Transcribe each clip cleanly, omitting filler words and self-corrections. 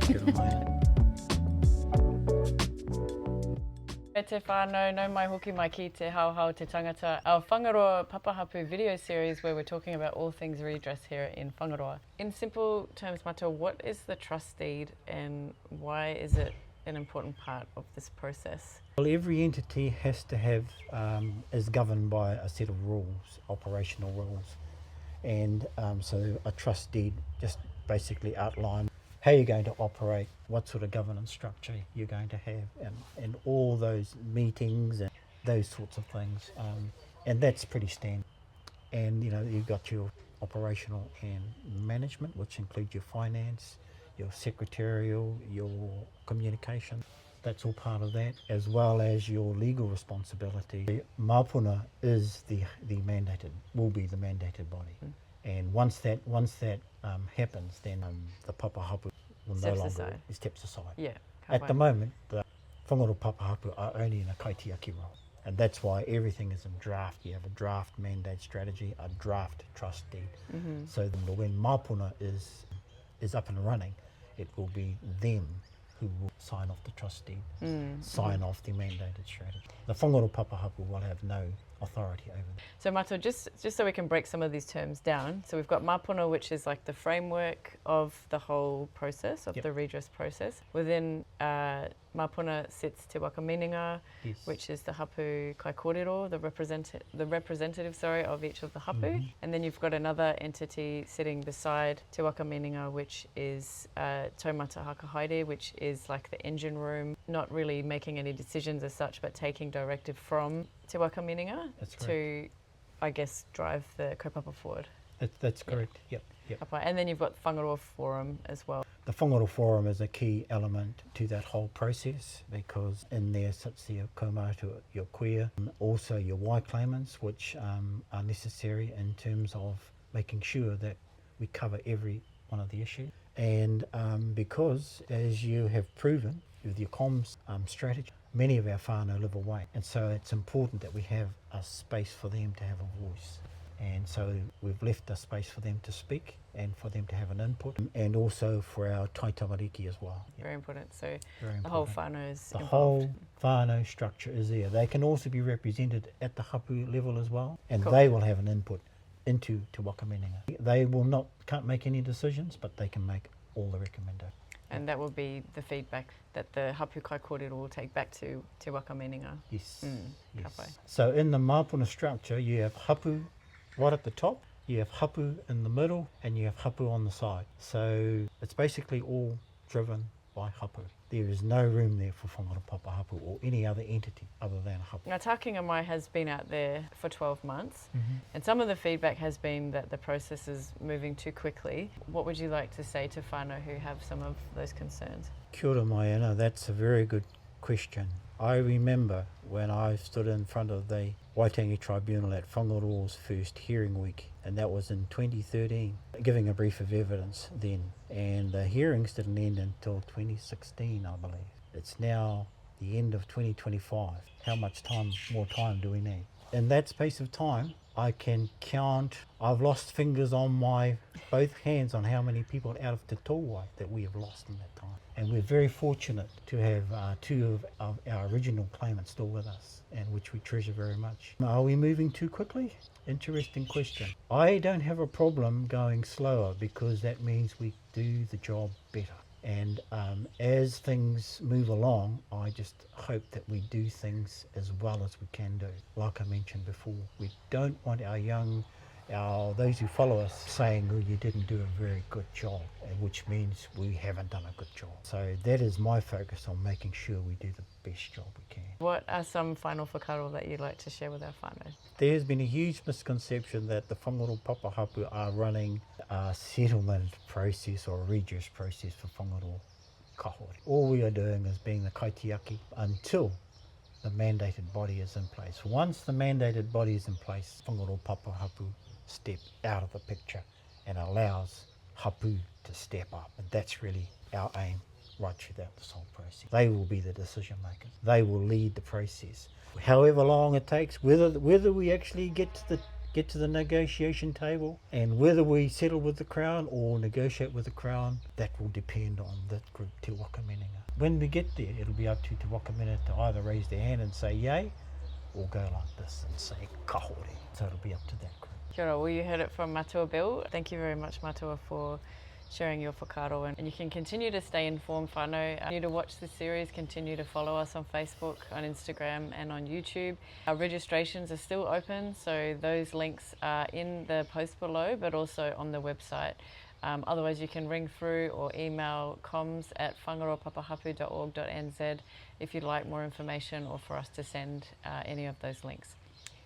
Kia ora mai. E te whānau, no mai hoki mai ki te Haohao Te Tangata, our Whangaroa Papa Hapū video series where we're talking about all things redress here in Whangaroa. In simple terms, Matua, what is the trust deed and why is it an important part of this process? Well, every entity has to have, is governed by a set of rules, operational rules. And so a trust deed just basically outlines how you're going to operate, what sort of governance structure you're going to have, and all those meetings and those sorts of things. And that's pretty standard. And you know, you've got your operational and management, which include your finance, your secretarial, your communication. That's all part of that, as well as your legal responsibility. Mapuna is the mandated, will be the mandated body. And once that happens, then the Papa Hapū will no longer steps aside. Yeah. At the moment, the Whangaroa Papa Hapū are only in a kaitiaki role. And that's why everything is in draft. You have a draft mandate strategy, a draft trust deed. Mm-hmm. So when Mapuna is up and running, it will be them who will sign off the trust deed, sign off the mandated strategy. The Whangaroa Papa Hapū will have no authority over that. So Matua, just so we can break some of these terms down, so we've got Mapuna, which is like the framework of the whole process, of the redress process. Within Mapuna sits Te Waka Meninga, yes, which is the Hapū kaikōrero, the representative of each of the Hapū. Mm-hmm. And then you've got another entity sitting beside Te Waka Meninga, which is Taumata Hakahaere, which is like the engine room, not really making any decisions as such, but taking directive from Te Waka Meninga to, I guess, drive the kaupapa forward. That's correct, yep. And then you've got Whangaroa Forum as well. The Whangaroa Forum is a key element to that whole process because in there sits your kaumātua, your queer, also your co-claimants, which are necessary in terms of making sure that we cover every one of the issues. And because, as you have proven with your comms strategy, many of our whānau live away, and so it's important that we have a space for them to have a voice. And so we've left a space for them to speak and for them to have an input, and also for our tai tamariki as well. Very important. So the whole whānau is involved. The whole whānau structure is there. They can also be represented at the Hapū level as well, and they will have an input into Te Waka Meninga. They can't make any decisions, but they can make all the recommendations. And that will be the feedback that the Hapū kaikōrero will take back to Te Waka Meninga. Yes. Yes. So in the Mapuna structure, you have Hapū right at the top, you have Hapū in the middle, and you have Hapū on the side. So it's basically all driven by Hapū. There is no room there for Whangaroa Papa Hapū or any other entity other than Hapū. Ngā Takenga Mai has been out there for 12 months, and some of the feedback has been that the process is moving too quickly. What would you like to say to whānau who have some of those concerns? Kia ora mai, that's a very good question. I remember when I stood in front of the Waitangi Tribunal at Whangaroa's first hearing week, and that was in 2013, giving a brief of evidence then. And the hearings didn't end until 2016, I believe. It's now the end of 2025. How much more time do we need? In that space of time, I can count, I've lost fingers on my both hands on how many people out of Te Tōwai that we have lost in that time. And we're very fortunate to have two of our original claimants still with us, and which we treasure very much. Are we moving too quickly? Interesting question. I don't have a problem going slower because that means we do the job better. And as things move along, I just hope that we do things as well as we can do. Like I mentioned before, we don't want those who follow us saying, oh, you didn't do a very good job, which means we haven't done a good job. So that is my focus, on making sure we do the best job we can. What are some final whakaaro that you'd like to share with our whānau? There's been a huge misconception that the Whangaroa Papa Hapū are running a settlement process or a redress process for Whangaroa Kahore. All we are doing is being the kaitiaki until the mandated body is in place. Once the mandated body is in place, Whangaroa Papa Hapū step out of the picture and allows Hapū to step up. And that's really our aim right throughout this whole process. They will be the decision makers. They will lead the process. However long it takes, whether we actually get to get to the negotiation table, and whether we settle with the Crown or negotiate with the Crown, that will depend on that group, Te Whakamininga. When we get there, it'll be up to Te Whakaminenga to either raise their hand and say yay, or go like this and say kahore. So it'll be up to that group. Kia ora, well you heard it from Matua Bill. Thank you very much Matua for sharing your whakaaro, and you can continue to stay informed whānau. Continue to watch this series, continue to follow us on Facebook, on Instagram and on YouTube. Our registrations are still open, so those links are in the post below but also on the website. Otherwise you can ring through or email comms@whangaroapapahapū.org.nz if you'd like more information or for us to send any of those links.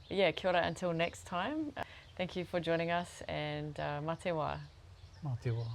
But yeah, kia ora until next time. Thank you for joining us, and mā te wā. Mā te wā.